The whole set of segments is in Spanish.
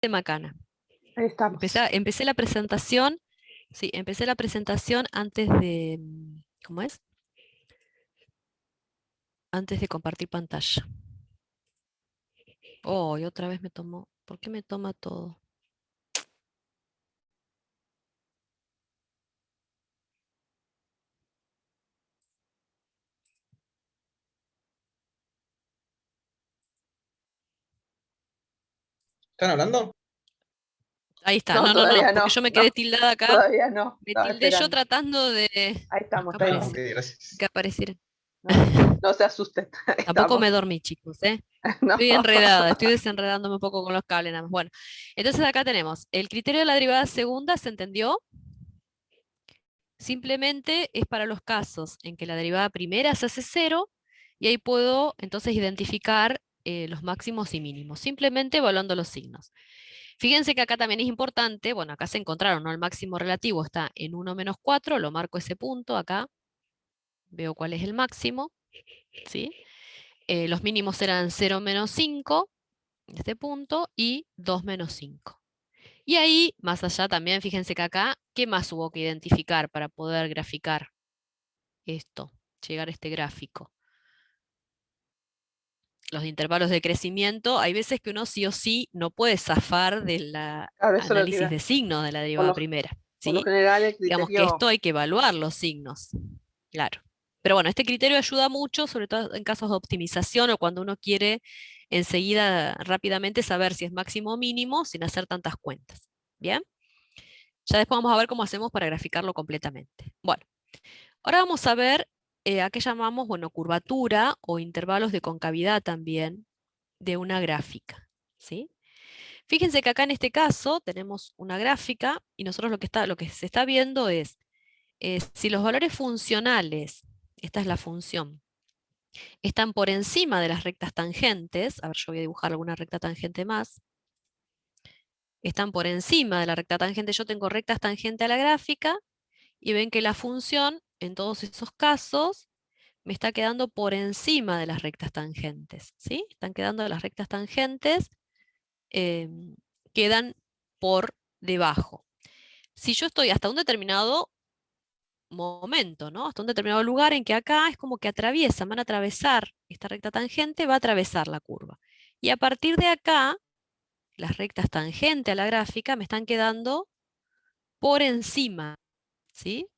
de Macana. Ahí estamos. Empecé la presentación, sí, empecé la presentación antes de, ¿cómo es? Antes de compartir pantalla. Oh, y otra vez me tomó. ¿Por qué me toma todo? ¿Están hablando? Ahí está. No, No, no, no, todavía porque no, yo me quedé no, tildada acá. todavía no. Me Estaba tildé yo esperando. tratando de Ahí estamos, que está Ah, bien. ok, gracias. que apareciera. No, no se asusten. Ahí Tampoco me estamos. dormí, chicos, ¿eh? No. Estoy enredada, estoy desenredándome un poco con los cables nada más. Bueno, entonces acá tenemos el criterio de la derivada segunda, ¿se entendió? Simplemente es para los casos en que la derivada primera se hace cero y ahí puedo entonces identificar los máximos y mínimos, simplemente evaluando los signos. Fíjense que acá también es importante, bueno, acá se encontraron, ¿no? El máximo relativo está en 1 menos 4, lo marco ese punto acá, veo cuál es el máximo, ¿sí? Los mínimos eran 0 menos 5, este punto, y 2 menos 5. Y ahí, más allá también, fíjense que acá, ¿qué más hubo que identificar para poder graficar esto, llegar a este gráfico? Los intervalos de crecimiento, hay veces que uno sí o sí no puede zafar del Claro, eso lo que análisis iba. de signos de la Por derivada lo, primera, por lo ¿sí? general el Digamos que criterio, esto hay que evaluar los signos, claro. Pero bueno, este criterio ayuda mucho, sobre todo en casos de optimización o cuando uno quiere enseguida, rápidamente saber si es máximo o mínimo sin hacer tantas cuentas. ¿Bien? Ya después vamos a ver cómo hacemos para graficarlo completamente. Bueno, ahora vamos a ver a qué llamamos, bueno, curvatura o intervalos de concavidad también de una gráfica, ¿sí? Fíjense que acá en este caso tenemos una gráfica y nosotros lo que se está viendo es si los valores funcionales, esta es la función, están por encima de las rectas tangentes, a ver, yo voy a dibujar alguna recta tangente más, están por encima de la recta tangente, yo tengo rectas tangente a la gráfica, y ven que la función, en todos esos casos, me está quedando por encima de las rectas tangentes, ¿sí? Están quedando las rectas tangentes, quedan por debajo. Si yo estoy hasta un determinado momento, ¿no? Hasta un determinado lugar en que acá es como que atraviesan, van a atravesar esta recta tangente, va a atravesar la curva. Y a partir de acá, las rectas tangentes a la gráfica me están quedando por encima, ¿sí?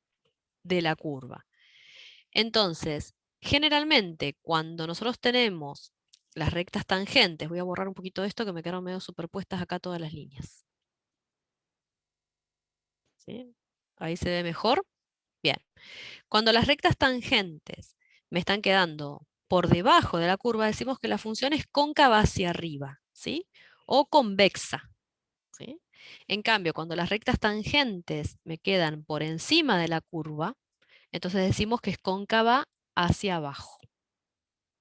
De la curva. Entonces, generalmente cuando nosotros tenemos las rectas tangentes, voy a borrar un poquito esto que me quedaron medio superpuestas acá todas las líneas. ¿Sí? Ahí se ve mejor. Bien. Cuando las rectas tangentes me están quedando por debajo de la curva, decimos que la función es cóncava hacia arriba, ¿sí? O convexa, ¿sí? En cambio, cuando las rectas tangentes me quedan por encima de la curva, entonces decimos que es cóncava hacia abajo.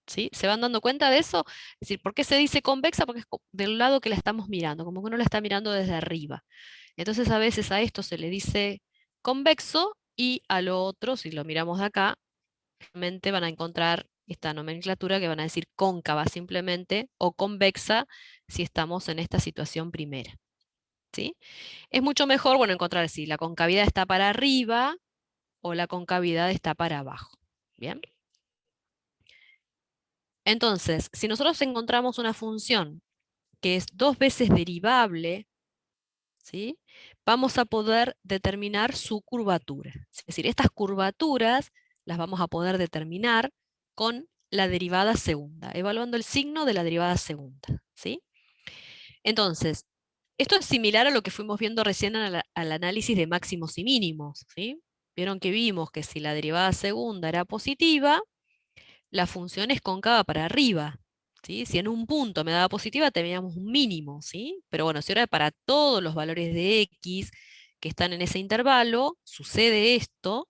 ¿Sí? ¿Se van dando cuenta de eso? Es decir, ¿por qué se dice convexa? Porque es del lado que la estamos mirando, como que uno la está mirando desde arriba. Entonces a veces a esto se le dice convexo y a lo otro, si lo miramos de acá, realmente van a encontrar esta nomenclatura que van a decir cóncava simplemente o convexa si estamos en esta situación primera. ¿Sí? Es mucho mejor, bueno, encontrar si la concavidad está para arriba o la concavidad está para abajo. ¿Bien? Entonces, si nosotros encontramos una función que es dos veces derivable, ¿sí? Vamos a poder determinar su curvatura. Es decir, estas curvaturas las vamos a poder determinar con la derivada segunda, evaluando el signo de la derivada segunda. ¿Sí? Entonces, esto es similar a lo que fuimos viendo recién al análisis de máximos y mínimos. ¿Sí? Vieron que vimos que si la derivada segunda era positiva, la función es cóncava para arriba. ¿Sí? Si en un punto me daba positiva, teníamos un mínimo, ¿sí? Pero bueno, si ahora para todos los valores de x que están en ese intervalo, sucede esto,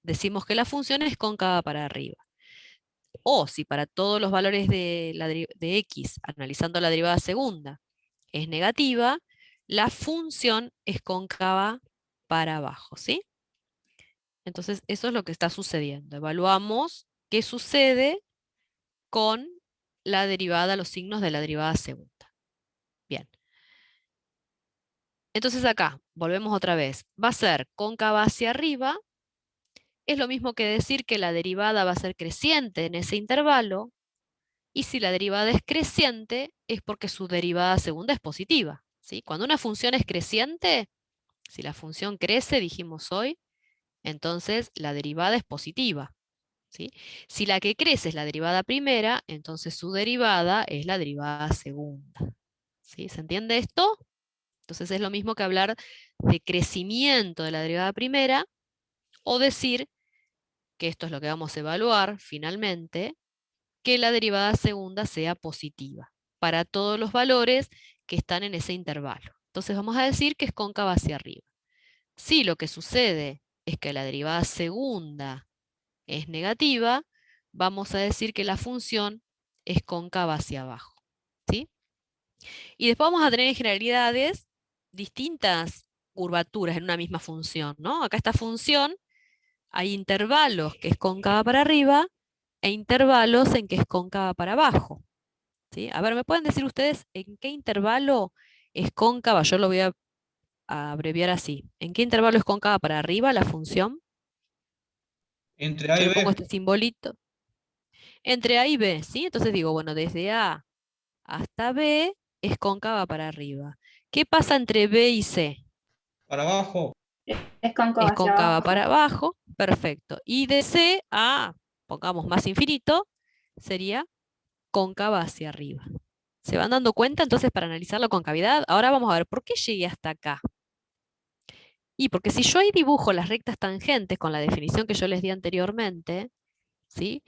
decimos que la función es cóncava para arriba. O si para todos los valores de x, analizando la derivada segunda, es negativa, la función es cóncava para abajo, ¿sí? Entonces, eso es lo que está sucediendo. Evaluamos qué sucede con la derivada, los signos de la derivada segunda. Bien. Entonces acá, volvemos otra vez, va a ser cóncava hacia arriba, es lo mismo que decir que la derivada va a ser creciente en ese intervalo, y si la derivada es creciente, es porque su derivada segunda es positiva, ¿sí? Cuando una función es creciente, si la función crece, dijimos hoy, entonces la derivada es positiva, ¿sí? Si la que crece es la derivada primera, entonces su derivada es la derivada segunda, ¿sí? ¿Se entiende esto? Entonces es lo mismo que hablar de crecimiento de la derivada primera, o decir, que esto es lo que vamos a evaluar finalmente, que la derivada segunda sea positiva para todos los valores que están en ese intervalo. Entonces vamos a decir que es cóncava hacia arriba. Si lo que sucede es que la derivada segunda es negativa, vamos a decir que la función es cóncava hacia abajo, ¿sí? Y después vamos a tener en generalidades distintas curvaturas en una misma función, ¿no? Acá esta función hay intervalos que es cóncava para arriba e intervalos en que es cóncava para abajo, ¿sí? A ver, ¿me pueden decir ustedes en qué intervalo es cóncava? Yo lo voy a abreviar así. ¿En qué intervalo es cóncava para arriba la función? Entre A Yo y le pongo B. este simbolito. Entre A y B, ¿sí? Entonces digo, bueno, desde A hasta B es cóncava para arriba. ¿Qué pasa entre B y C? Para abajo. Es cóncavo Es hacia cóncava abajo. para abajo, perfecto. Y de C a, pongamos más infinito, sería cóncava hacia arriba. ¿Se van dando cuenta entonces para analizar la concavidad? Ahora vamos a ver, ¿por qué llegué hasta acá? Y porque si yo ahí dibujo las rectas tangentes con la definición que yo les di anteriormente, ¿sí?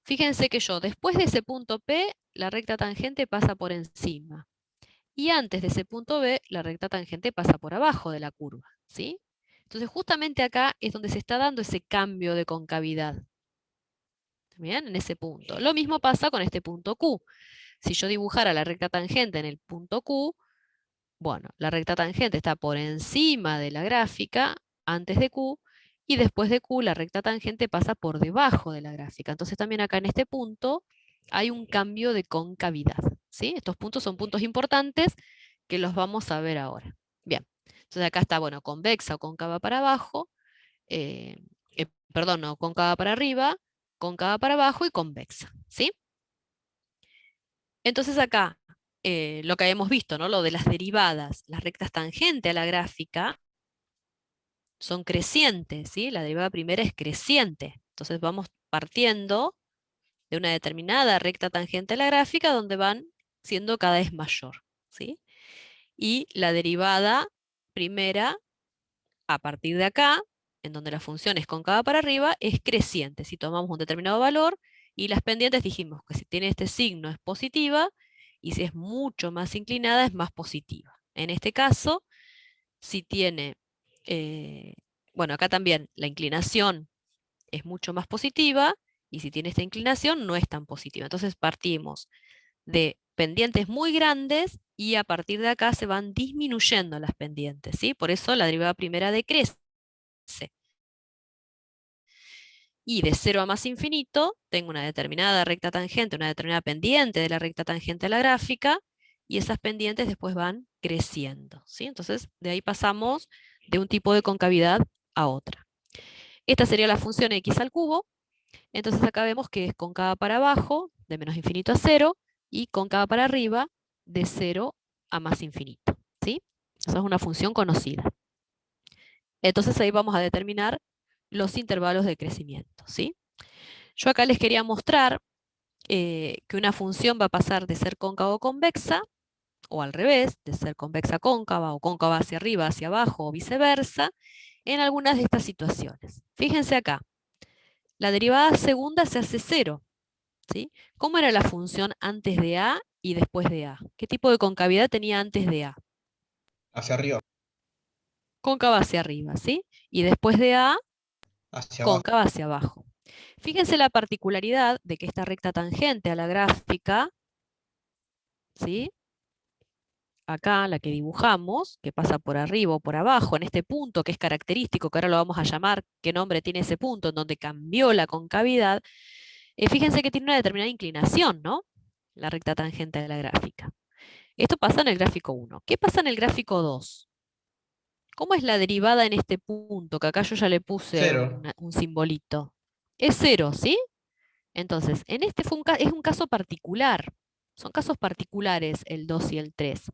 Fíjense que yo, después de ese punto P, la recta tangente pasa por encima. Y antes de ese punto B, la recta tangente pasa por abajo de la curva, ¿sí? Entonces justamente acá es donde se está dando ese cambio de concavidad. ¿Bien? En ese punto. Lo mismo pasa con este punto Q. Si yo dibujara la recta tangente en el punto Q, bueno, la recta tangente está por encima de la gráfica, antes de Q, y después de Q la recta tangente pasa por debajo de la gráfica. Entonces también acá en este punto hay un cambio de concavidad, ¿sí? Estos puntos son puntos importantes que los vamos a ver ahora. Bien, entonces acá está, bueno, convexa o cóncava para abajo, perdón, no, cóncava para arriba, cóncava para abajo y convexa, ¿sí? Entonces acá, lo que habíamos visto, ¿no? Lo de las derivadas, las rectas tangentes a la gráfica son crecientes, ¿sí? La derivada primera es creciente. Entonces vamos partiendo de una determinada recta tangente a la gráfica donde van siendo cada vez mayor, ¿sí? Y la derivada primera, a partir de acá, en donde la función es cóncava para arriba, es creciente. Si tomamos un determinado valor, y las pendientes dijimos que si tiene este signo es positiva, y si es mucho más inclinada es más positiva. En este caso, si tiene, bueno, acá también la inclinación es mucho más positiva, y si tiene esta inclinación no es tan positiva. Entonces partimos de pendientes muy grandes y a partir de acá se van disminuyendo las pendientes, ¿sí? Por eso la derivada primera decrece. Y de 0 a más infinito, tengo una determinada recta tangente, una determinada pendiente de la recta tangente a la gráfica, y esas pendientes después van creciendo, ¿sí? Entonces, de ahí pasamos de un tipo de concavidad a otra. Esta sería la función x al cubo. Entonces acá vemos que es cóncava para abajo, de menos infinito a 0, y cóncava para arriba, de 0 a más infinito, ¿sí? Esa es una función conocida. Entonces ahí vamos a determinar los intervalos de crecimiento, ¿sí? Yo acá les quería mostrar que una función va a pasar de ser cóncava o convexa, o al revés, de ser convexa cóncava o cóncava hacia arriba, hacia abajo, o viceversa, en algunas de estas situaciones. Fíjense acá, la derivada segunda se hace 0, ¿sí? ¿Cómo era la función antes de A y después de A? ¿Qué tipo de concavidad tenía antes de A? Hacia arriba. Cóncava hacia arriba, ¿sí? Y después de A, Hacia abajo. cóncava hacia abajo. Fíjense la particularidad de que esta recta tangente a la gráfica, ¿sí? Acá, la que dibujamos, que pasa por arriba o por abajo, en este punto que es característico, que ahora lo vamos a llamar, qué nombre tiene ese punto, en donde cambió la concavidad, fíjense que tiene una determinada inclinación, ¿no? La recta tangente de la gráfica. Esto pasa en el gráfico 1. ¿Qué pasa en el gráfico 2? ¿Cómo es la derivada en este punto? Que acá yo ya le puse 0. un simbolito. Es 0, ¿sí? Entonces, en este es un caso particular. Son casos particulares el 2 y el 3.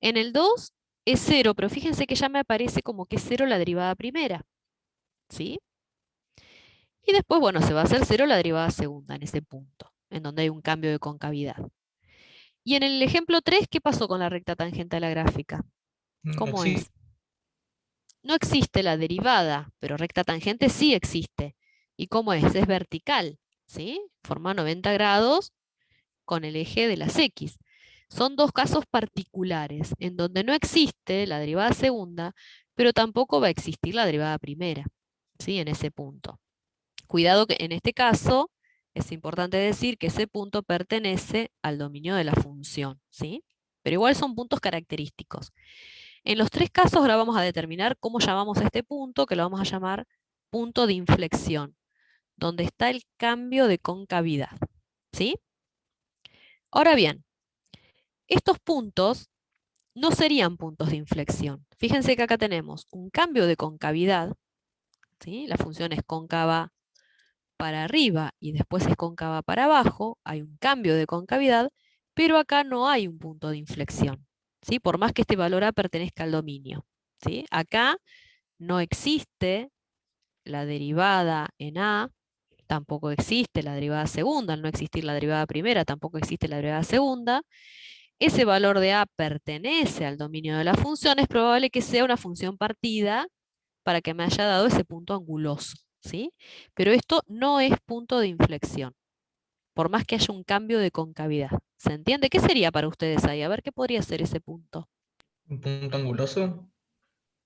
En el 2 es 0, pero fíjense que ya me aparece como que es 0 la derivada primera. ¿Sí? Y después, bueno, se va a hacer 0 la derivada segunda en ese punto, en donde hay un cambio de concavidad. Y en el ejemplo 3, ¿qué pasó con la recta tangente a la gráfica? No ¿Cómo existe. es? No existe la derivada, pero recta tangente sí existe. ¿Y cómo es? Es vertical, ¿sí? Forma 90 grados con el eje de las X. Son dos casos particulares, en donde no existe la derivada segunda, pero tampoco va a existir la derivada primera, ¿sí? En ese punto. Cuidado que en este caso es importante decir que ese punto pertenece al dominio de la función, ¿sí? Pero igual son puntos característicos. En los tres casos ahora vamos a determinar cómo llamamos a este punto, que lo vamos a llamar punto de inflexión, donde está el cambio de concavidad, ¿sí? Ahora bien, estos puntos no serían puntos de inflexión. Fíjense que acá tenemos un cambio de concavidad, ¿sí? La función es cóncava para arriba y después es cóncava para abajo, hay un cambio de concavidad, pero acá no hay un punto de inflexión, ¿sí? Por más que este valor A pertenezca al dominio, ¿sí? Acá no existe la derivada en A, tampoco existe la derivada segunda, al no existir la derivada primera, tampoco existe la derivada segunda. Ese valor de A pertenece al dominio de la función, es probable que sea una función partida para que me haya dado ese punto anguloso, ¿sí? Pero esto no es punto de inflexión, por más que haya un cambio de concavidad. ¿Se entiende? ¿Qué sería para ustedes ahí? A ver, ¿qué podría ser ese punto? Un punto anguloso.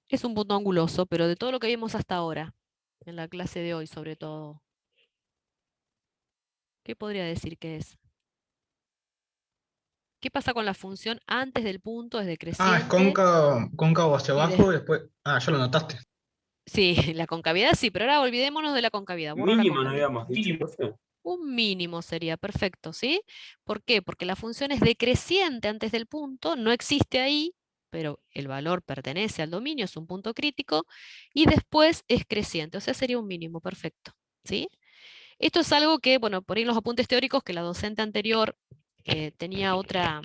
Es un punto anguloso, pero de todo lo que vimos hasta ahora, en la clase de hoy sobre todo, ¿qué podría decir que es? ¿Qué pasa con la función antes del punto, es Es decreciente? cóncavo hacia Y abajo y después. Ya lo notaste. sí, la concavidad sí, pero ahora olvidémonos de la concavidad, borro la Mínimo no concavidad. habíamos dicho, profe. Un mínimo sería perfecto, ¿sí? ¿Por qué? Porque la función es decreciente antes del punto, no existe ahí, pero el valor pertenece al dominio, es un punto crítico, y después es creciente, o sea, sería un mínimo perfecto, ¿sí? Esto es algo que, bueno, por ahí en los apuntes teóricos que la docente anterior tenía otra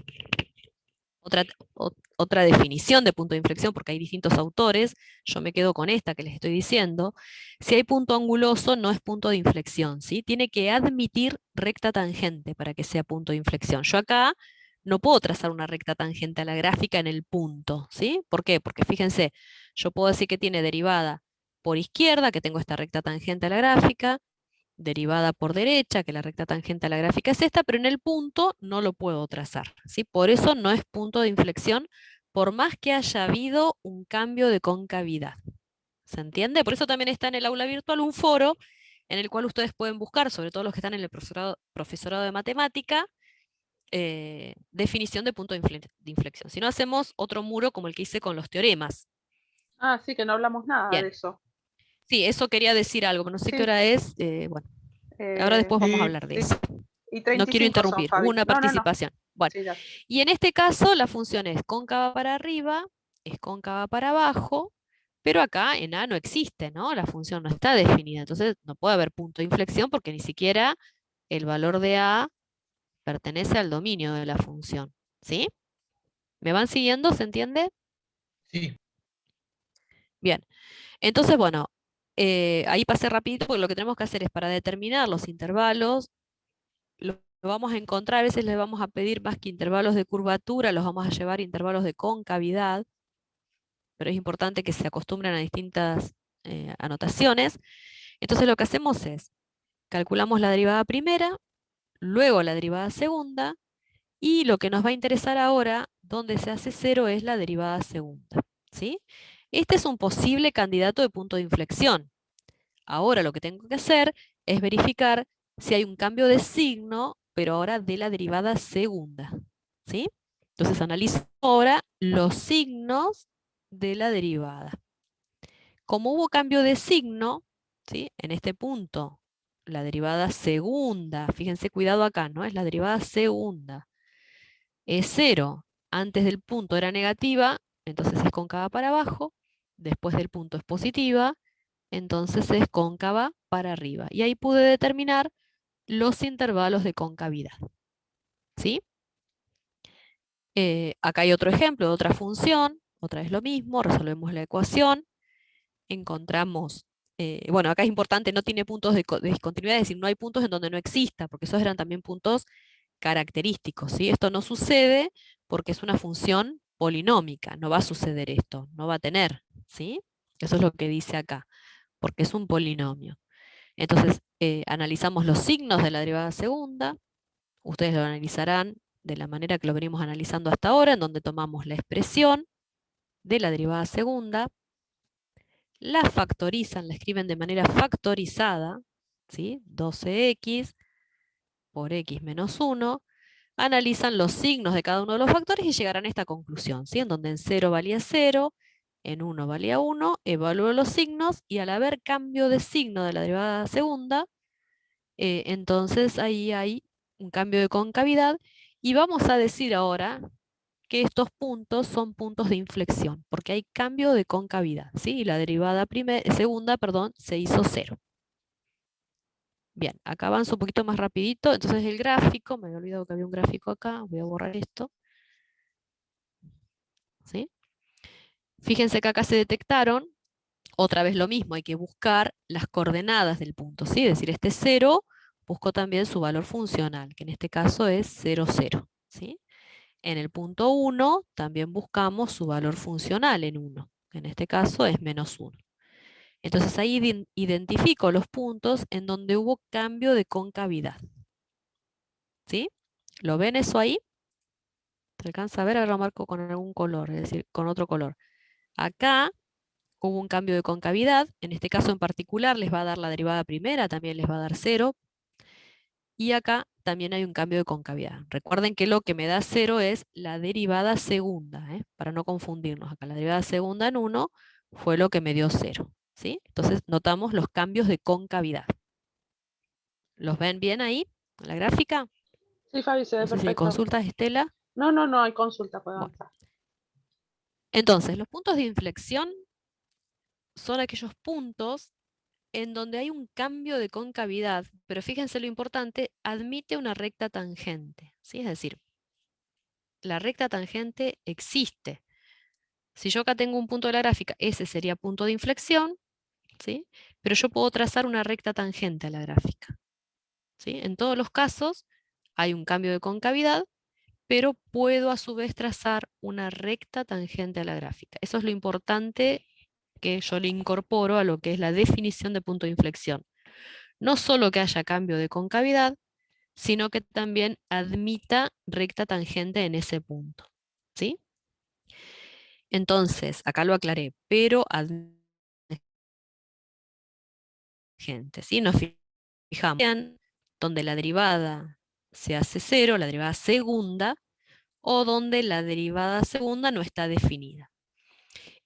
definición de punto de inflexión, porque hay distintos autores, yo me quedo con esta que les estoy diciendo. Si hay punto anguloso, no es punto de inflexión, ¿sí? Tiene que admitir recta tangente para que sea punto de inflexión. Yo acá no puedo trazar una recta tangente a la gráfica en el punto, ¿sí? ¿Por qué? Porque fíjense, yo puedo decir que tiene derivada por izquierda, que tengo esta recta tangente a la gráfica, derivada por derecha, que la recta tangente a la gráfica es esta, pero en el punto no lo puedo trazar, ¿sí? Por eso no es punto de inflexión, por más que haya habido un cambio de concavidad. ¿Se entiende? Por eso también está en el aula virtual un foro en el cual ustedes pueden buscar, sobre todo los que están en el profesorado de matemática, definición de punto de inflexión. Si no, hacemos otro muro como el que hice con los teoremas. Sí, que no hablamos nada Bien. de eso. Sí, eso quería decir algo, pero no sé qué hora es. Bueno, ahora después vamos a hablar de eso. Y No quiero 35 son, interrumpir, hubo Fabi. una No. participación. Bueno, Sí, ya. y en este caso la función es cóncava para arriba, es cóncava para abajo, pero acá en A no existe, ¿no? La función no está definida, entonces no puede haber punto de inflexión porque ni siquiera el valor de A pertenece al dominio de la función, ¿sí? ¿Me van siguiendo? ¿Se entiende? Sí. Bien, entonces bueno, ahí pasé rapidito porque lo que tenemos que hacer es para determinar los intervalos, lo vamos a encontrar, a veces les vamos a pedir más que intervalos de curvatura, los vamos a llevar intervalos de concavidad, pero es importante que se acostumbren a distintas anotaciones. Entonces lo que hacemos es, calculamos la derivada primera, luego la derivada segunda, y lo que nos va a interesar ahora, donde se hace cero, es la derivada segunda, ¿sí? Este es un posible candidato de punto de inflexión. Ahora lo que tengo que hacer es verificar si hay un cambio de signo, pero ahora de la derivada segunda, ¿sí? Entonces analizo ahora los signos de la derivada. Como hubo cambio de signo, ¿sí? En este punto, la derivada segunda, fíjense, cuidado acá, ¿no? Es la derivada segunda. Es 0. Antes del punto era negativa, entonces es cóncava para abajo. después del punto es positiva, entonces es cóncava para arriba. Y ahí pude determinar los intervalos de concavidad. ¿Sí? Acá hay otro ejemplo de otra función, otra vez lo mismo, resolvemos la ecuación, encontramos, bueno, acá es importante, no tiene puntos de discontinuidad, es decir, no hay puntos en donde no exista, porque esos eran también puntos característicos, ¿sí? Esto no sucede porque es una función polinómica, no va a suceder esto, no va a tener, ¿sí? Eso es lo que dice acá, porque es un polinomio. Entonces, analizamos los signos de la derivada segunda, ustedes lo analizarán de la manera que lo venimos analizando hasta ahora, en donde tomamos la expresión de la derivada segunda, la factorizan, la escriben de manera factorizada, ¿sí? 12x por x menos 1, analizan los signos de cada uno de los factores y llegarán a esta conclusión, ¿sí? En donde en 0 valía 0, en 1 valía 1, evalúo los signos y al haber cambio de signo de la derivada segunda, entonces ahí hay un cambio de concavidad y vamos a decir ahora que estos puntos son puntos de inflexión, porque hay cambio de concavidad, ¿sí? Y la derivada segunda, perdón, se hizo 0. Bien, acá avanzo un poquito más rapidito, entonces el gráfico, me había olvidado que había un gráfico acá, voy a borrar esto, ¿sí? Fíjense que acá se detectaron, otra vez lo mismo, hay que buscar las coordenadas del punto, ¿sí? Es decir, este 0, busco también su valor funcional, que en este caso es 0, 0, ¿sí? En el punto 1 también buscamos su valor funcional en 1, que en este caso es menos 1. Entonces ahí identifico los puntos en donde hubo cambio de concavidad. ¿Sí? ¿Lo ven eso ahí? ¿Se alcanza a ver? Ahora lo marco con algún color, es decir, con otro color. Acá hubo un cambio de concavidad, en este caso en particular les va a dar la derivada primera, también les va a dar 0, y acá también hay un cambio de concavidad. Recuerden que lo que me da 0 es la derivada segunda, para no confundirnos. Acá la derivada segunda en 1 fue lo que me dio 0. ¿Sí? Entonces notamos los cambios de concavidad. ¿Los ven bien ahí en la gráfica? Sí, Fabi, se ve No sé si hay perfecto. consultas, Estela. No, no, no hay consulta, puede Bueno, avanzar. entonces los puntos de inflexión son aquellos puntos en donde hay un cambio de concavidad, pero fíjense lo importante, admite una recta tangente, ¿sí? Es decir, la recta tangente existe. Si yo acá tengo un punto de la gráfica, ese sería punto de inflexión, ¿sí? Pero yo puedo trazar una recta tangente a la gráfica, ¿sí? En todos los casos hay un cambio de concavidad, pero puedo a su vez trazar una recta tangente a la gráfica. Eso es lo importante que yo le incorporo a lo que es la definición de punto de inflexión. No solo que haya cambio de concavidad, sino que también admita recta tangente en ese punto. ¿Sí? Entonces, acá lo aclaré, pero admite tangente, ¿sí? Nos fijamos en donde la derivada se hace 0, la derivada segunda, o donde la derivada segunda no está definida.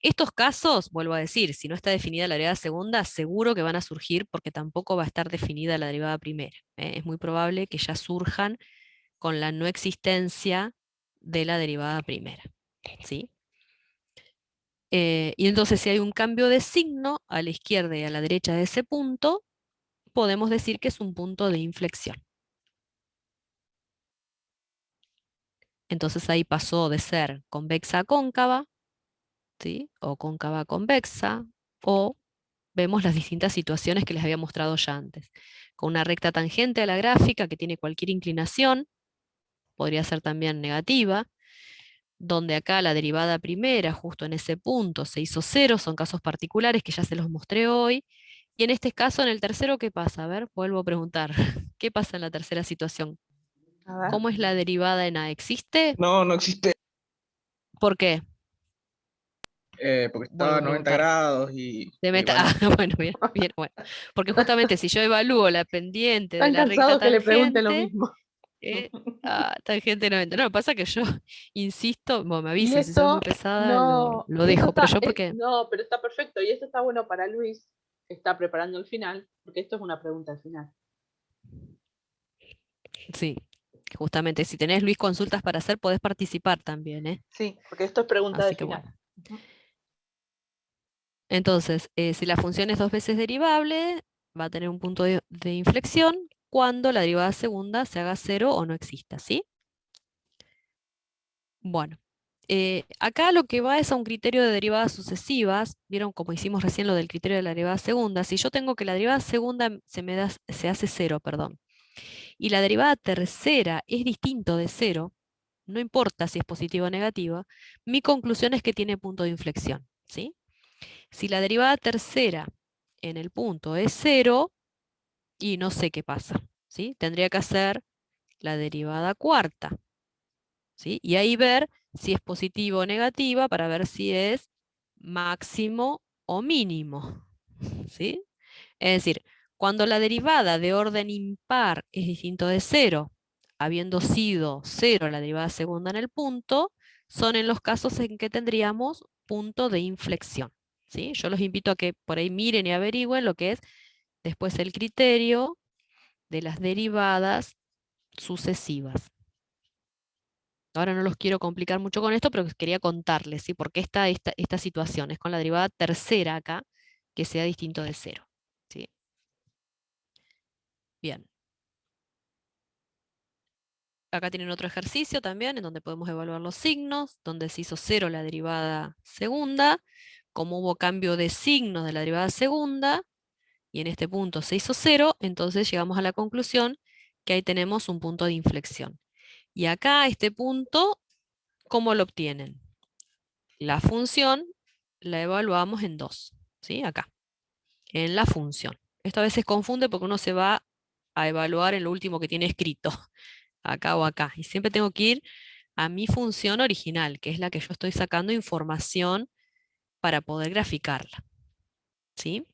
Estos casos, vuelvo a decir, si no está definida la derivada segunda, seguro que van a surgir porque tampoco va a estar definida la derivada primera. Es muy probable que ya surjan con la no existencia de la derivada primera. ¿Sí? Y entonces si hay un cambio de signo a la izquierda y a la derecha de ese punto, podemos decir que es un punto de inflexión. Entonces ahí pasó de ser convexa a cóncava, ¿sí? O cóncava a convexa, o vemos las distintas situaciones que les había mostrado ya antes. Con una recta tangente a la gráfica que tiene cualquier inclinación, podría ser también negativa, donde acá la derivada primera, justo en ese punto, se hizo 0, son casos particulares que ya se los mostré hoy. Y en este caso, en el tercero, ¿qué pasa? A ver, vuelvo a preguntar. ¿Qué pasa en la tercera situación? A ver. ¿Cómo es la derivada en A? ¿Existe? No, no existe, ¿Por qué? porque está Vuelvo a a 90 preguntar. grados y, Se y mete- bueno, bueno, bien, bien, bueno. Porque justamente si yo evalúo la pendiente de Están la recta cansados que le pregunten lo tangente, mismo. tangente 90. No, lo que pasa es que yo insisto, bueno, me Y avisen, si soy muy esto pesada, no, lo esto dejo, pero está, yo porque, no, pero está perfecto. Y esto está bueno para Luis, que está preparando el final, porque esto es una pregunta al final. sí, justamente si tenés, Luis, consultas para hacer, podés participar también, ¿eh? Sí, porque esto es pregunta de Así que final. bueno. Ujú. Entonces, si la función es dos veces derivable, va a tener un punto de inflexión cuando la derivada segunda se haga cero o no exista, ¿sí? Bueno, acá lo que va es a un criterio de derivadas sucesivas. ¿Vieron como hicimos recién lo del criterio de la derivada segunda? Si yo tengo que la derivada segunda se hace cero, perdón, y la derivada tercera es distinto de cero, no importa si es positiva o negativa, mi conclusión es que tiene punto de inflexión, ¿sí? Si la derivada tercera en el punto es cero, y no sé qué pasa, ¿sí? Tendría que hacer la derivada cuarta, ¿sí? Y ahí ver si es positiva o negativa para ver si es máximo o mínimo, ¿sí? Es decir, cuando la derivada de orden impar es distinto de cero, habiendo sido cero la derivada segunda en el punto, son en los casos en que tendríamos punto de inflexión, ¿sí? Yo los invito a que por ahí miren y averigüen lo que es después el criterio de las derivadas sucesivas. Ahora no los quiero complicar mucho con esto, pero quería contarles, ¿sí? Por qué está esta situación. Es con la derivada tercera acá, que sea distinto de cero, ¿sí? Bien. Acá tienen otro ejercicio también, en donde podemos evaluar los signos, donde se hizo cero la derivada segunda, como hubo cambio de signo de la derivada segunda, y en este punto se hizo cero, entonces llegamos a la conclusión que ahí tenemos un punto de inflexión. Y acá este punto, ¿cómo lo obtienen? La función la evaluamos en dos, ¿sí? Acá, en la función. Esto a veces confunde porque uno se va a evaluar en lo último que tiene escrito, acá o acá. Y siempre tengo que ir a mi función original, que es la que yo estoy sacando información para poder graficarla, ¿sí?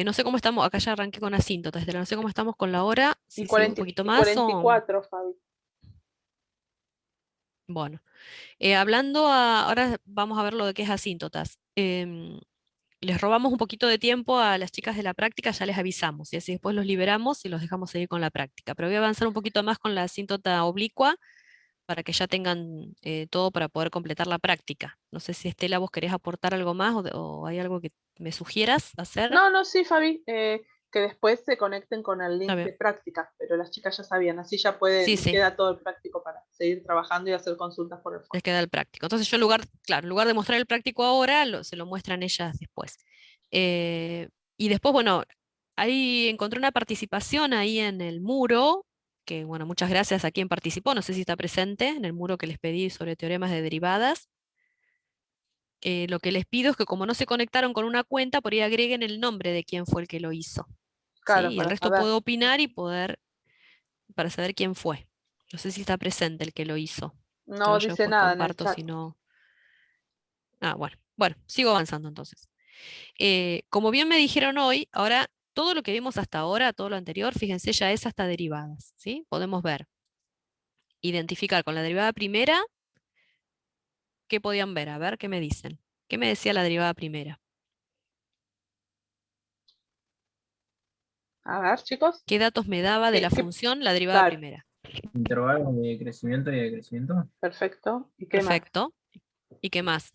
No sé cómo estamos, acá ya arranqué con asíntotas, no sé cómo estamos con la hora, Y si sigo un poquito más o... 44, Fabi. Bueno, ahora vamos a ver lo de qué es asíntotas. Les robamos un poquito de tiempo a las chicas de la práctica, ya les avisamos, y así después los liberamos y los dejamos seguir con la práctica. Pero voy a avanzar un poquito más con la asíntota oblicua para que ya tengan todo para poder completar la práctica. No sé si Estela, vos querés aportar algo más o hay algo que me sugieras hacer. No, sí, Fabi, que después se conecten con el A link ver, de práctica, pero las chicas ya sabían, así ya sí, les sí, queda todo el práctico para seguir trabajando y hacer consultas por el les foro. queda el práctico. Entonces yo claro, en lugar de mostrar el práctico ahora, se lo muestran ellas después. Y después, bueno, ahí encontré una participación ahí en el muro, que bueno, muchas gracias a quien participó, no sé si está presente, en el muro que les pedí sobre teoremas de derivadas. Lo que les pido es que como no se conectaron con una cuenta, por ahí agreguen el nombre de quién fue el que lo hizo, ¿sí? Claro, Y el para resto saber. puedo opinar y para saber quién fue. No sé si está presente el que lo hizo. No Ahora yo dice después nada en el comparto chat. si no. Ah, bueno, sigo avanzando entonces. Como bien me dijeron hoy, ahora todo lo que vimos hasta ahora, todo lo anterior, fíjense, ya es hasta derivadas, ¿sí? Podemos ver, identificar con la derivada primera, ¿qué podían ver? A ver, ¿qué me dicen? ¿Qué me decía la derivada primera? A ver, chicos. ¿Qué datos me daba de la ¿Qué? función la derivada Claro, primera? Intervalos de crecimiento y decrecimiento. perfecto. ¿Y qué más? Perfecto. ¿Y qué más?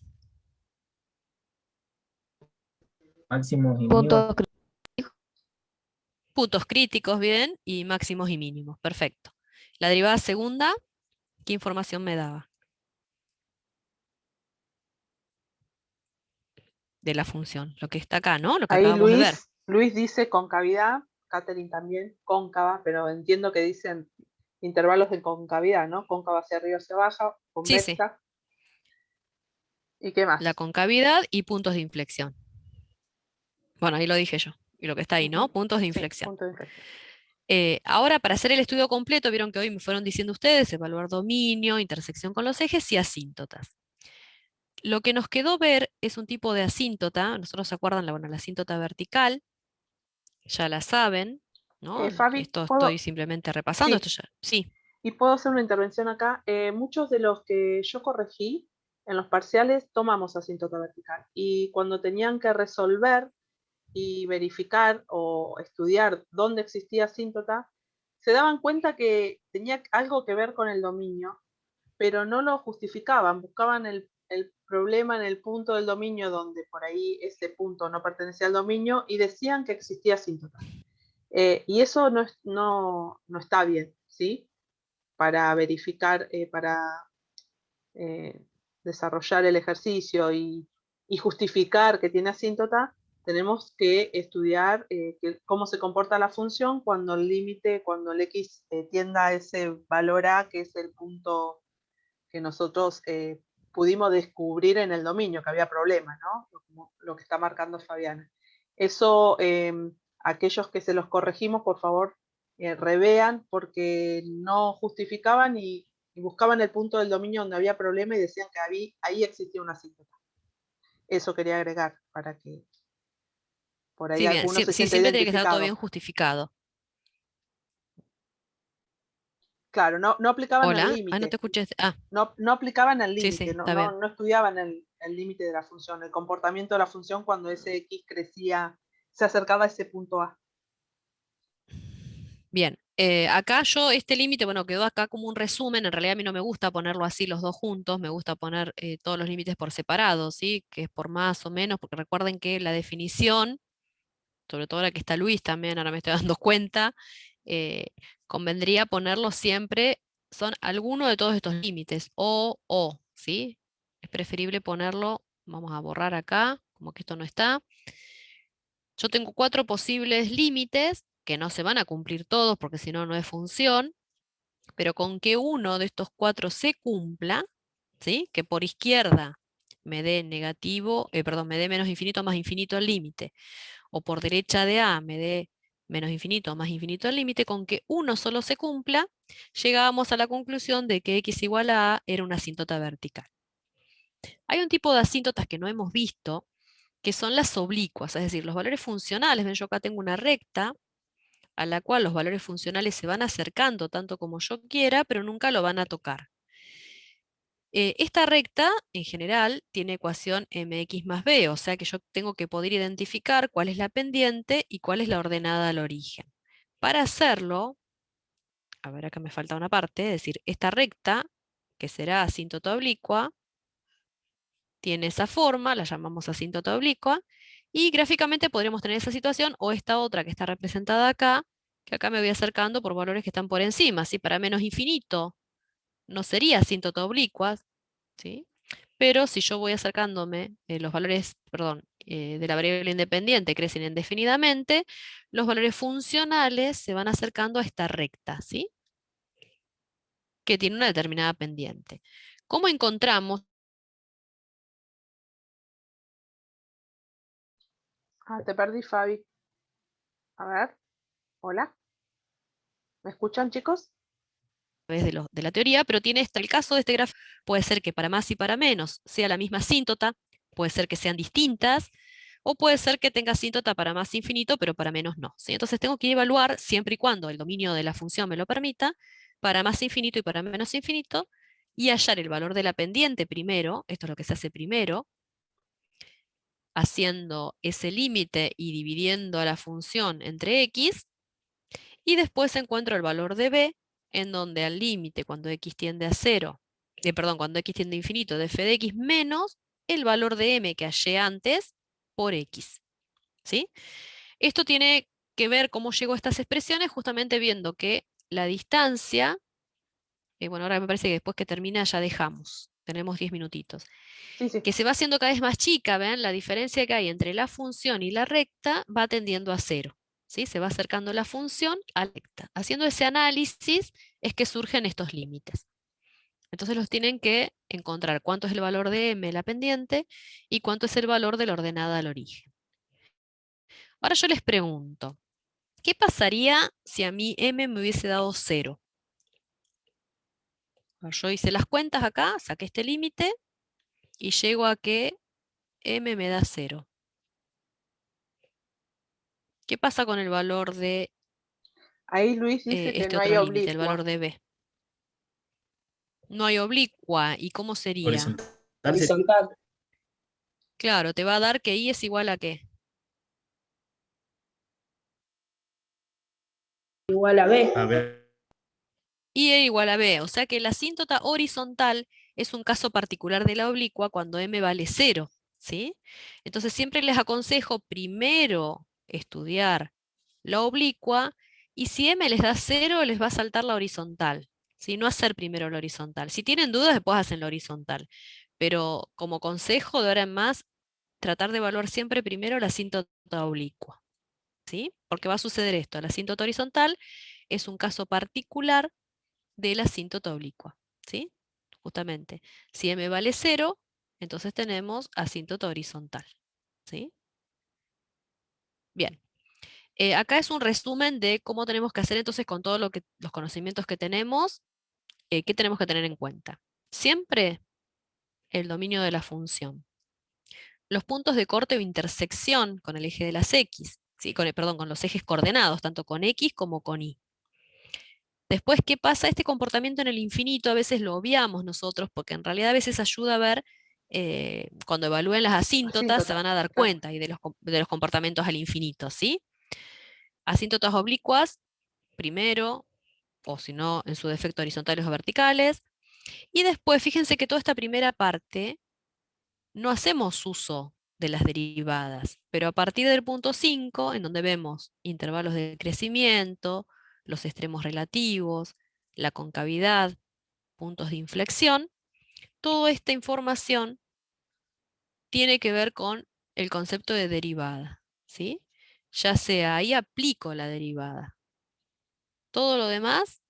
Máximos y mínimos. Puntos críticos. Puntos críticos, bien, y máximos y mínimos. Perfecto. La derivada segunda, ¿qué información me daba? De la función, lo que está acá, ¿no? Lo que Ahí acabamos de ver. Luis dice concavidad, Catherine también, cóncava, pero entiendo que dicen intervalos de concavidad, ¿no? Cóncava hacia arriba, hacia abajo, Sí, sí. convexa. ¿Y qué más? La concavidad y puntos de inflexión. Bueno, ahí lo dije yo. Y lo que está ahí, ¿no? Ujú. Puntos de Sí, inflexión. punto de inflexión. Ahora, para hacer el estudio completo, vieron que hoy me fueron diciendo ustedes, evaluar dominio, intersección con los ejes y asíntotas. Lo que nos quedó ver es un tipo de asíntota, nosotros se acuerdan, la asíntota vertical, ya la saben, ¿no? Fabi, Esto estoy ¿puedo? simplemente repasando, esto Sí, ya, sí, y puedo hacer una intervención acá. Muchos de los que yo corregí en los parciales tomamos asíntota vertical y cuando tenían que resolver y verificar o estudiar dónde existía asíntota, se daban cuenta que tenía algo que ver con el dominio, pero no lo justificaban, buscaban el el problema en el punto del dominio donde por ahí ese punto no pertenecía al dominio y decían que existía asíntota. Y eso no está bien, ¿sí? Para verificar, para desarrollar el ejercicio y justificar que tiene asíntota, tenemos que estudiar cómo se comporta la función cuando el límite, cuando el x tienda a ese valor a, que es el punto que nosotros pudimos descubrir en el dominio, que había problemas, ¿no? Como lo que está marcando Fabiana. Eso, aquellos que se los corregimos, por favor, revean, porque no justificaban y buscaban el punto del dominio donde había problema y decían que ahí existía una asíntota. Eso quería agregar, para que por ahí Sí, bien, alguno se sí, sienta siempre tiene que estar todo identificado. bien justificado. Claro, no aplicaban el Hola, no límite. te escuché. Ah, No aplicaban el sí, sí, límite, está bien. no estudiaban el límite de la función, el comportamiento de la función cuando ese x crecía, se acercaba a ese punto A. Bien, acá yo este límite, bueno, quedó acá como un resumen, en realidad a mí no me gusta ponerlo así los dos juntos, me gusta poner todos los límites por separado, ¿sí? Que es por más o menos, porque recuerden que la definición, sobre todo ahora que está Luis también, ahora me estoy dando cuenta, convendría ponerlo siempre, son alguno de todos estos límites, o, ¿sí? Es preferible ponerlo, vamos a borrar acá, como que esto no está. Yo tengo 4 posibles límites, que no se van a cumplir todos, porque si no, no es función, pero con que uno de estos 4 se cumpla, ¿sí? Que por izquierda me dé negativo, perdón, me dé menos infinito más infinito al límite, o por derecha de A me dé menos infinito más infinito al límite, con que uno solo se cumpla, llegábamos a la conclusión de que x igual a A era una asíntota vertical. Hay un tipo de asíntotas que no hemos visto, que son las oblicuas, es decir, los valores funcionales. Ven, yo acá tengo una recta a la cual los valores funcionales se van acercando tanto como yo quiera, pero nunca lo van a tocar. Esta recta, en general, tiene ecuación mx más b, o sea que yo tengo que poder identificar cuál es la pendiente y cuál es la ordenada al origen. Para hacerlo, a ver, acá me falta una parte, es decir, esta recta, que será asíntota oblicua, tiene esa forma, la llamamos asíntota oblicua, y gráficamente podremos tener esa situación o esta otra que está representada acá, que acá me voy acercando por valores que están por encima. ¿Sí? Para menos infinito no sería asíntota oblicua, ¿sí? Pero si yo voy acercándome, los valores, perdón, de la variable independiente crecen indefinidamente, los valores funcionales se van acercando a esta recta, ¿sí? Que tiene una determinada pendiente. ¿Cómo encontramos? Ah, te perdí, Fabi. A ver, hola. ¿Me escuchan, chicos? De la teoría, pero tiene el caso de este gráfico, puede ser que para más y para menos sea la misma asíntota, puede ser que sean distintas, o puede ser que tenga asíntota para más infinito, pero para menos no. ¿Sí? Entonces tengo que evaluar, siempre y cuando el dominio de la función me lo permita, para más infinito y para menos infinito, y hallar el valor de la pendiente primero, esto es lo que se hace primero, haciendo ese límite y dividiendo a la función entre x, y después encuentro el valor de b, en donde al límite, cuando x tiende a 0, perdón, cuando x tiende a infinito, de f de x menos el valor de m que hallé antes por x. ¿Sí? Esto tiene que ver cómo llego a estas expresiones, justamente viendo que la distancia, bueno, ahora me parece que después que termina ya dejamos, tenemos 10 minutitos, Sí, sí. que se va haciendo cada vez más chica, ¿ven? La diferencia que hay entre la función y la recta va tendiendo a 0. ¿Sí? Se va acercando la función a la recta. Haciendo ese análisis es que surgen estos límites. Entonces los tienen que encontrar cuánto es el valor de m, la pendiente, y cuánto es el valor de la ordenada al origen. Ahora yo les pregunto, ¿qué pasaría si a mí m me hubiese dado 0? Yo hice las cuentas acá, saqué este límite, y llego a que m me da 0. ¿Qué pasa con el valor de Ahí Luis dice que este no hay otro límite, el oblicua. valor de b? No hay oblicua, ¿y cómo sería? Horizontal. Horizontal. Claro, te va a dar que i es igual a ¿qué? Igual a B. A ver, I es igual a b, o sea que la asíntota horizontal es un caso particular de la oblicua cuando m vale 0, ¿sí? Entonces siempre les aconsejo primero estudiar la oblicua, y si m les da 0, les va a saltar la horizontal, ¿sí? No hacer primero la horizontal. Si tienen dudas, después hacen la horizontal. Pero como consejo de ahora en más, tratar de evaluar siempre primero la asíntota oblicua, ¿sí? Porque va a suceder esto, la asíntota horizontal es un caso particular de la asíntota oblicua, ¿sí? Justamente, si m vale 0, entonces tenemos asíntota horizontal, ¿sí? Bien, acá es un resumen de cómo tenemos que hacer entonces con todos los conocimientos que tenemos, qué tenemos que tener en cuenta. Siempre el dominio de la función. Los puntos de corte o intersección con el eje de las X, ¿sí? Perdón, con los ejes coordenados, tanto con X como con Y. Después, ¿qué pasa? Este comportamiento en el infinito a veces lo obviamos nosotros, porque en realidad a veces ayuda a ver, cuando evalúen las asíntotas, se van a dar claro. cuenta y de los comportamientos al infinito, ¿sí? Asíntotas oblicuas, primero, o si no, en su defecto horizontales o verticales. Y después, fíjense que toda esta primera parte no hacemos uso de las derivadas, pero a partir del punto 5, en donde vemos intervalos de crecimiento, los extremos relativos, la concavidad, puntos de inflexión, toda esta información tiene que ver con el concepto de derivada, ¿sí? Ya sea ahí aplico la derivada. Todo lo demás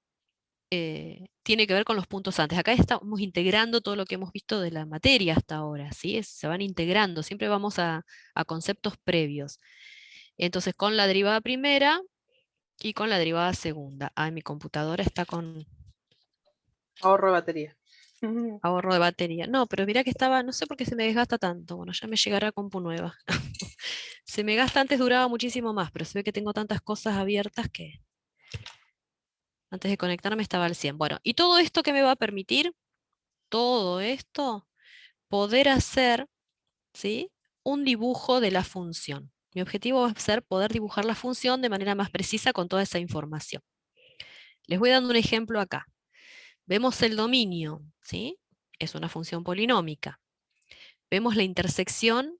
tiene que ver con los puntos antes. Acá estamos integrando todo lo que hemos visto de la materia hasta ahora, ¿sí? Se van integrando, siempre vamos a conceptos previos. Entonces, con la derivada primera y con la derivada segunda. Ah, mi computadora está con Ahorro de batería. ahorro de batería. No, pero mira que estaba, no sé por qué se me desgasta tanto. Bueno, ya me llegará compu nueva. Se me gasta, antes duraba muchísimo más, pero se ve que tengo tantas cosas abiertas que antes de conectarme estaba al 100. Bueno, y todo esto que me va a permitir, todo esto, poder hacer, ¿sí?, un dibujo de la función. Mi objetivo va a ser poder dibujar la función de manera más precisa con toda esa información. Les voy dando un ejemplo acá. Vemos el dominio, ¿sí? Es una función polinómica. Vemos la intersección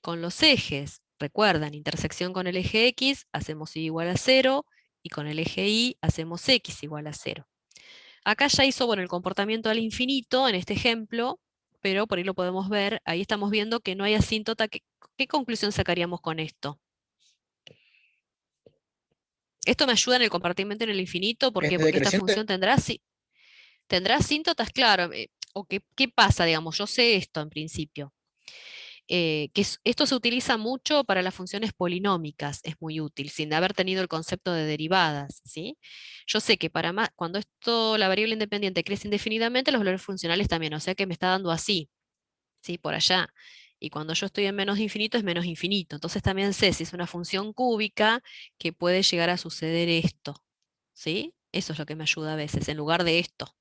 con los ejes. Recuerdan, intersección con el eje X, hacemos Y igual a 0, y con el eje Y hacemos X igual a 0. Acá ya hizo, bueno, el comportamiento al infinito en este ejemplo, pero por ahí lo podemos ver, ahí estamos viendo que no hay asíntota. ¿Qué conclusión sacaríamos con esto? Esto me ayuda en el compartimento en el infinito, ¿por ¿Es qué? Porque esta decreciente? función tendrá asíntotas, claro. ¿O qué pasa, digamos? Yo sé esto en principio. Esto se utiliza mucho para las funciones polinómicas, es muy útil, sin haber tenido el concepto de derivadas, ¿sí? Yo sé que cuando la variable independiente crece indefinidamente, los valores funcionales también, o sea que me está dando así, ¿sí? Por allá. Y cuando yo estoy en menos infinito, es menos infinito. Entonces también sé si es una función cúbica que puede llegar a suceder esto, ¿sí? Eso es lo que me ayuda a veces, en lugar de esto,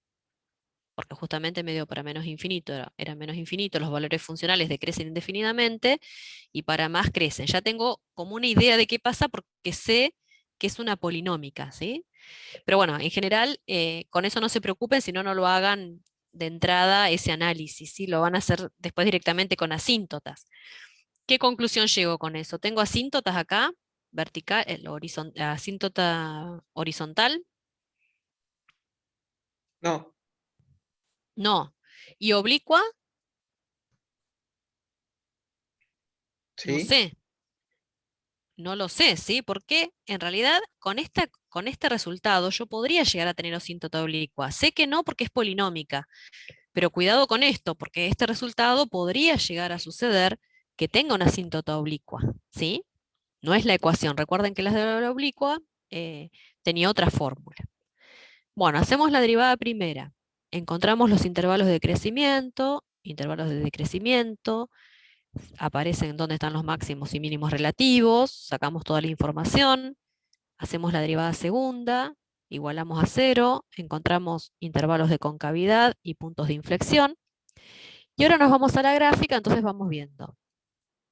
porque justamente me dio para menos infinito, era menos infinito, los valores funcionales decrecen indefinidamente, y para más crecen. Ya tengo como una idea de qué pasa porque sé que es una polinómica, ¿sí? Pero bueno, en general, con eso no se preocupen, si no, no lo hagan de entrada ese análisis, ¿sí? Lo van a hacer después directamente con asíntotas. ¿Qué conclusión llego con eso? Tengo asíntotas acá, vertical, asíntota horizontal, No. no. Y oblicua, no ¿Sí? sé. No lo sé, ¿sí? Porque en realidad con este resultado yo podría llegar a tener asíntota oblicua. Sé que no porque es polinómica, pero cuidado con esto, porque este resultado podría llegar a suceder que tenga una asíntota oblicua, ¿sí? No es la ecuación. Recuerden que la de la oblicua tenía otra fórmula. Bueno, hacemos la derivada primera. Encontramos los intervalos de crecimiento, intervalos de decrecimiento, aparecen dónde están los máximos y mínimos relativos, sacamos toda la información, hacemos la derivada segunda, igualamos a 0, encontramos intervalos de concavidad y puntos de inflexión. Y ahora nos vamos a la gráfica, entonces vamos viendo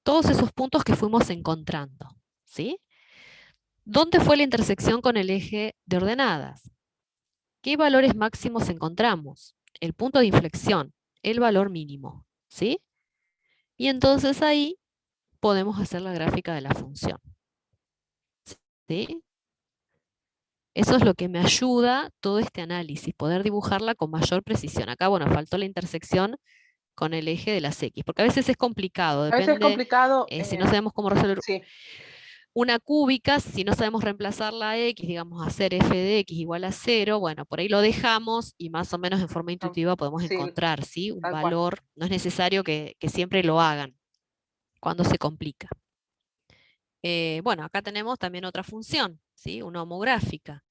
todos esos puntos que fuimos encontrando, ¿sí? ¿Dónde fue la intersección con el eje de ordenadas? ¿Qué valores máximos encontramos? el punto de inflexión, el valor mínimo, ¿sí? Y entonces ahí podemos hacer la gráfica de la función, ¿sí? Eso es lo que me ayuda todo este análisis, poder dibujarla con mayor precisión. Acá, bueno, faltó la intersección con el eje de las X, porque a veces es complicado, A veces es depende, complicado. si no sabemos cómo resolver Sí, una cúbica, si no sabemos reemplazar la X, digamos, hacer f de X igual a 0, bueno, por ahí lo dejamos y más o menos en forma intuitiva podemos sí, encontrar, ¿sí? Un tal cual. valor, no es necesario que siempre lo hagan cuando se complica. Bueno, acá tenemos también otra función, ¿sí? Una homográfica.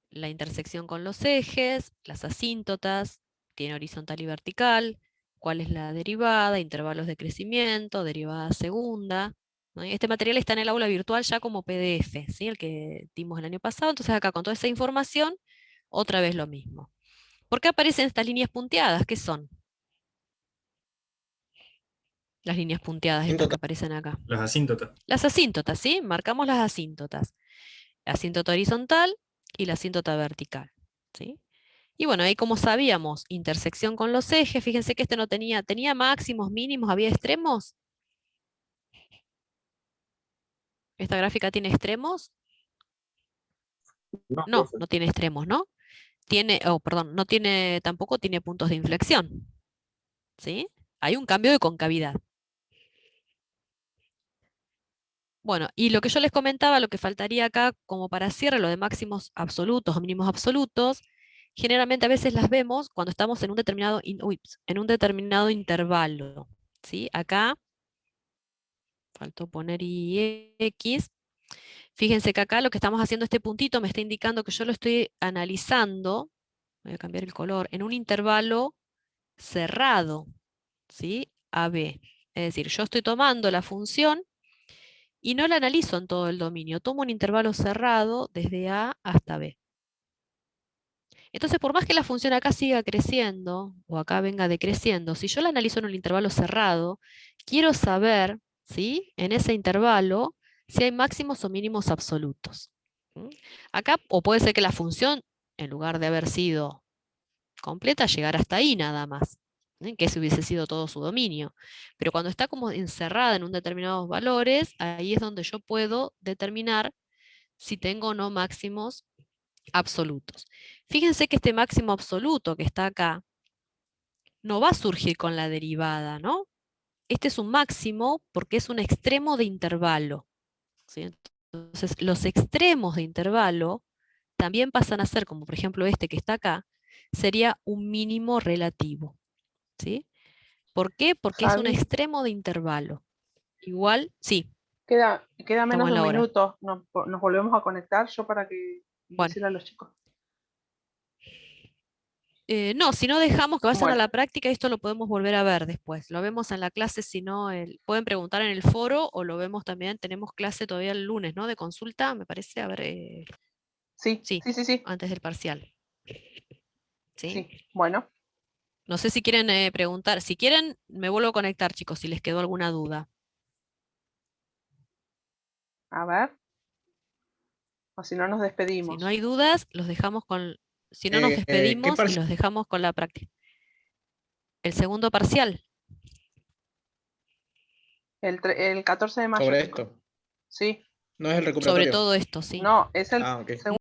La intersección con los ejes, las asíntotas, tiene horizontal y vertical, cuál es la derivada, intervalos de crecimiento, derivada segunda, ¿no? Y este material está en el aula virtual ya como PDF, ¿sí? El que dimos el año pasado. Entonces acá con toda esa información, otra vez lo mismo. ¿Por qué aparecen estas líneas punteadas? ¿Qué son? Las líneas punteadas estas que Asíntota. aparecen acá. Las asíntotas. Las asíntotas, ¿sí? Marcamos las asíntotas. La asíntota horizontal y la asíntota vertical, ¿sí? Y bueno, ahí como sabíamos, intersección con los ejes, fíjense que este no tenía máximos, mínimos, había extremos. ¿Esta gráfica tiene extremos? No, No, profe. no tiene extremos, ¿no? Perdón, tampoco tiene puntos de inflexión, ¿sí? Hay un cambio de concavidad. Bueno, y lo que yo les comentaba, lo que faltaría acá como para cierre, lo de máximos absolutos o mínimos absolutos, generalmente a veces las vemos cuando estamos en un determinado, en un determinado intervalo, ¿sí? Acá, faltó poner X. Fíjense que acá lo que estamos haciendo, este puntito me está indicando que yo lo estoy analizando, voy a cambiar el color, en un intervalo cerrado, ¿sí? AB. Es decir, yo estoy tomando la función y no la analizo en todo el dominio, tomo un intervalo cerrado desde A hasta B. Entonces, por más que la función acá siga creciendo, o acá venga decreciendo, si yo la analizo en un intervalo cerrado, quiero saber, ¿sí? En ese intervalo, si hay máximos o mínimos absolutos. ¿Mm? Acá, o puede ser que la función, en lugar de haber sido completa, llegara hasta ahí nada más, que ese hubiese sido todo su dominio. Pero cuando está como encerrada en un determinados valores, ahí es donde yo puedo determinar si tengo o no máximos absolutos. Fíjense que este máximo absoluto que está acá no va a surgir con la derivada, ¿no? Este es un máximo porque es un extremo de intervalo, ¿sí? Entonces, los extremos de intervalo también pasan a ser, como por ejemplo este que está acá, sería un mínimo relativo, ¿sí? ¿Por qué? Porque es un Javi, extremo de intervalo. Igual, sí, queda estamos menos en de un la hora. minuto. Nos volvemos a conectar yo para que Bueno. decirle a los chicos. No, si no dejamos que vayan a Bueno, la práctica, esto lo podemos volver a ver después. Lo vemos en la clase, si no, pueden preguntar en el foro o lo vemos también. Tenemos clase todavía el lunes, ¿no? De consulta, me parece. A ver, sí, sí, sí, sí, sí, antes del parcial. ¿Sí? sí. Bueno, No sé si quieren preguntar. Si quieren, me vuelvo a conectar, chicos, si les quedó alguna duda. a ver. O si no nos Si despedimos. no hay dudas, los dejamos con. Si no nos ¿Qué despedimos y parcial los dejamos con la práctica. El segundo parcial. El 14 de mayo, sobre chicos. esto? Sí. ¿No es el Sobre recuperatorio? todo esto, sí. No, es el Ah, ok. segundo.